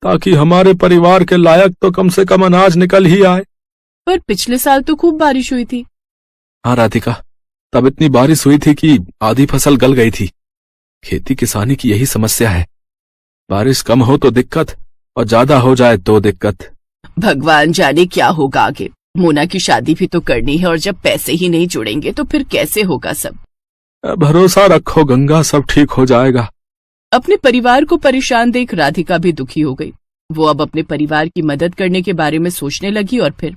ताकि हमारे परिवार के लायक तो कम से कम अनाज निकल ही आए। पर पिछले साल तो खूब बारिश हुई थी। हाँ राधिका, तब इतनी बारिश हुई थी कि आधी फसल गल गई थी। खेती किसानी की यही समस्या है, बारिश कम हो तो दिक्कत और ज्यादा हो जाए तो दिक्कत। भगवान जाने क्या होगा आगे। मोना की शादी भी तो करनी है और जब पैसे ही नहीं जुड़ेंगे तो फिर कैसे होगा सब। भरोसा रखो गंगा, सब ठीक हो जाएगा। अपने परिवार को परेशान देख राधिका भी दुखी हो गई। वो अब अपने परिवार की मदद करने के बारे में सोचने लगी और फिर,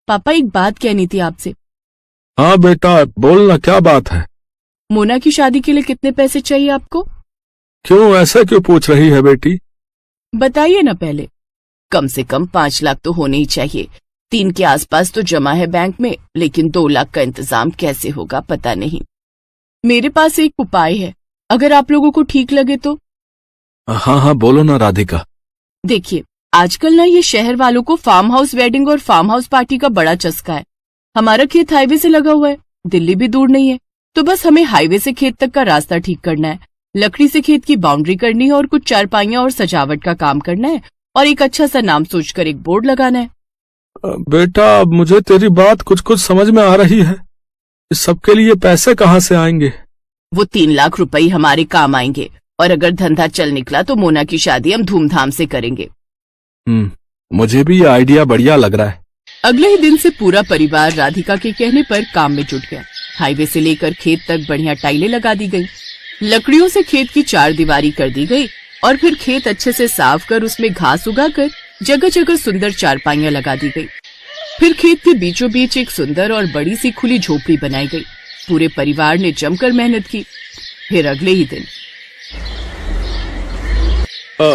पापा एक बात कहनी थी आपसे। हाँ बेटा बोलना, क्या बात है? मोना की शादी के लिए कितने पैसे चाहिए आपको? क्यों, ऐसे क्यों पूछ रही है बेटी? बताइए ना पहले। कम से कम 5 लाख तो होने ही चाहिए। 3 के आसपास तो जमा है बैंक में, लेकिन 2 लाख का इंतजाम कैसे होगा पता नहीं। मेरे पास एक उपाय है, अगर आप लोगों को ठीक लगे तो। हाँ हाँ बोलो ना राधिका। देखिए, आजकल ना ये शहर वालों को फार्म हाउस वेडिंग और फार्म हाउस पार्टी का बड़ा चस्का है। हमारा खेत हाईवे से लगा हुआ है, दिल्ली भी दूर नहीं है, तो बस हमें हाईवे से खेत तक का रास्ता ठीक करना है, लकड़ी से खेत की बाउंड्री करनी है और कुछ चारपाइयां और सजावट का काम करना है और एक अच्छा सा नाम सोचकर एक बोर्ड लगाना है। बेटा मुझे तेरी बात कुछ कुछ समझ में आ रही है, इस सबके लिए पैसे कहाँ से आएंगे? वो 3 लाख रुपए हमारे काम आएंगे और अगर धंधा चल निकला तो मोना की शादी हम धूमधाम से करेंगे। मुझे भी ये आइडिया बढ़िया लग रहा है। अगले ही दिन से पूरा परिवार राधिका के कहने पर काम में जुट गया। हाईवे से लेकर खेत तक बढ़िया टाइलें लगा दी गई, लकड़ियों से खेत की 4 दीवारी कर दी गई और फिर खेत अच्छे से साफ कर उसमें घास उगाकर जगह जगह सुंदर चारपाइयां लगा दी गई। फिर खेत के बीचों बीच एक सुंदर और बड़ी सी खुली झोपड़ी बनाई गई। पूरे परिवार ने जमकर मेहनत की। फिर अगले ही दिन,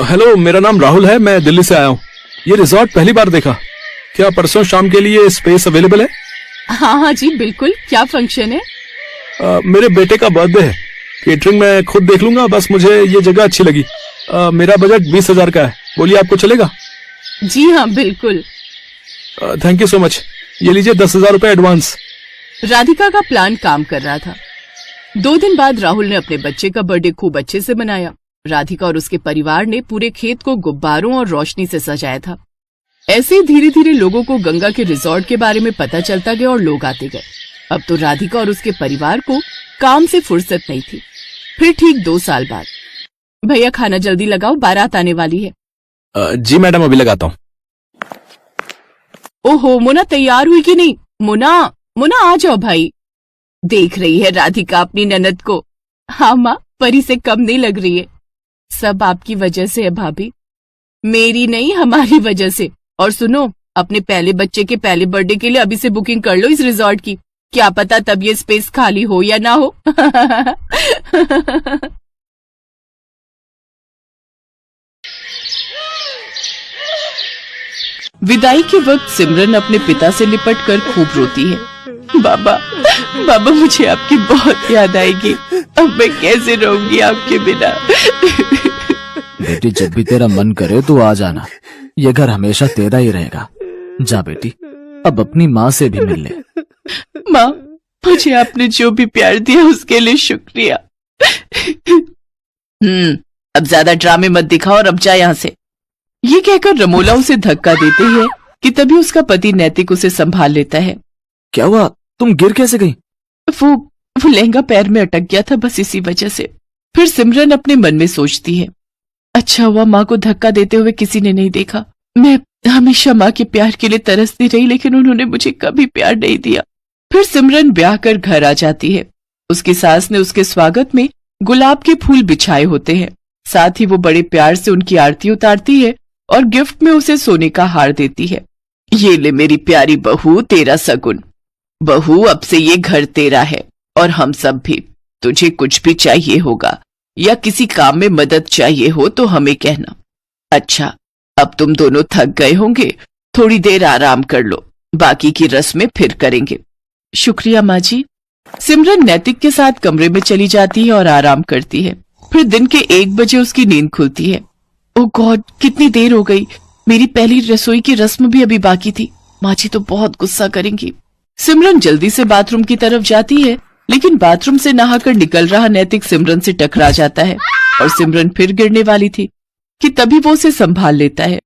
हेलो, मेरा नाम राहुल है, मैं दिल्ली से आया हूँ। ये रिजॉर्ट पहली बार देखा, क्या परसों शाम के लिए स्पेस अवेलेबल है? हाँ जी बिल्कुल। क्या फंक्शन है? मेरे बेटे का बर्थडे है, केटरिंग मैं खुद देख लूंगा, बस मुझे ये जगह अच्छी लगी। मेरा बजट 20,000 का है, बोलिए आपको चलेगा? जी हाँ बिल्कुल। थैंक यू सो मच, ये लीजिए 10,000 रुपए एडवांस। राधिका का प्लान काम कर रहा था। 2 दिन बाद राहुल ने अपने बच्चे का बर्थडे खूब अच्छे से मनाया। राधिका और उसके परिवार ने पूरे खेत को गुब्बारों और रोशनी से सजाया था। ऐसे ही धीरे धीरे लोगों को गंगा के रिजॉर्ट के बारे में पता चलता गया और लोग आते गए। अब तो राधिका और उसके परिवार को काम से फुर्सत नहीं थी। फिर ठीक 2 साल बाद, भैया खाना जल्दी लगाओ, बारात आने वाली है। जी मैडम, अभी लगाता हूँ। ओहो, मोना तैयार हुई कि नहीं? मोना मोना आ जाओ भाई। देख रही है राधिका अपनी ननद को? हाँ माँ, परी से कम नहीं लग रही है। सब आपकी वजह से है भाभी, मेरी नहीं हमारी वजह से। और सुनो, अपने पहले बच्चे के पहले बर्थडे के लिए अभी से बुकिंग कर लो इस रिजॉर्ट की, क्या पता तब ये स्पेस खाली हो या ना हो। विदाई के वक्त सिमरन अपने पिता से लिपट कर खूब रोती है। बाबा बाबा, मुझे आपकी बहुत याद आएगी, अब मैं कैसे रहूंगी आपके बिना। बेटी, जब भी तेरा मन करे तो आ जाना, ये घर हमेशा तेरा ही रहेगा। जा बेटी, अब अपनी माँ से भी मिल ले। माँ, मुझे आपने जो भी प्यार दिया उसके लिए शुक्रिया। अब ज्यादा ड्रामे मत दिखाओ और अब जा यहाँ से। ये कहकर रमोला उसे धक्का देते है कि तभी उसका पति नैतिक उसे संभाल लेता है। क्या हुआ, तुम गिर कैसे गई? वो लहंगा पैर में अटक गया था, बस इसी वजह से। फिर सिमरन अपने मन में सोचती है, अच्छा हुआ माँ को धक्का देते हुए किसी ने नहीं देखा। मैं हमेशा माँ के प्यार के लिए तरसती रही, लेकिन उन्होंने मुझे कभी प्यार नहीं दिया। फिर सिमरन ब्याह कर घर आ जाती है। उसकी सास ने उसके स्वागत में गुलाब के फूल बिछाए होते हैं। साथ ही वो बड़े प्यार से उनकी आरती उतारती है और गिफ्ट में उसे सोने का हार देती है। ये ले मेरी प्यारी बहू, तेरा सगुन। बहू, अब से ये घर तेरा है और हम सब भी। तुझे कुछ भी चाहिए होगा या किसी काम में मदद चाहिए हो तो हमें कहना। अच्छा, अब तुम दोनों थक गए होंगे, थोड़ी देर आराम कर लो, बाकी की रस्में फिर करेंगे। शुक्रिया माँ जी। सिमरन नैतिक के साथ कमरे में चली जाती है और आराम करती है। फिर दिन के 1 बजे उसकी नींद खुलती है। ओह गॉड, कितनी देर हो गई, मेरी पहली रसोई की रस्म भी अभी बाकी थी। माँ जी तो बहुत गुस्सा करेंगी। सिमरन जल्दी से बाथरूम की तरफ जाती है, लेकिन बाथरूम से नहाकर निकल रहा नैतिक सिमरन से टकरा जाता है और सिमरन फिर गिरने वाली थी कि तभी वो उसे संभाल लेता है।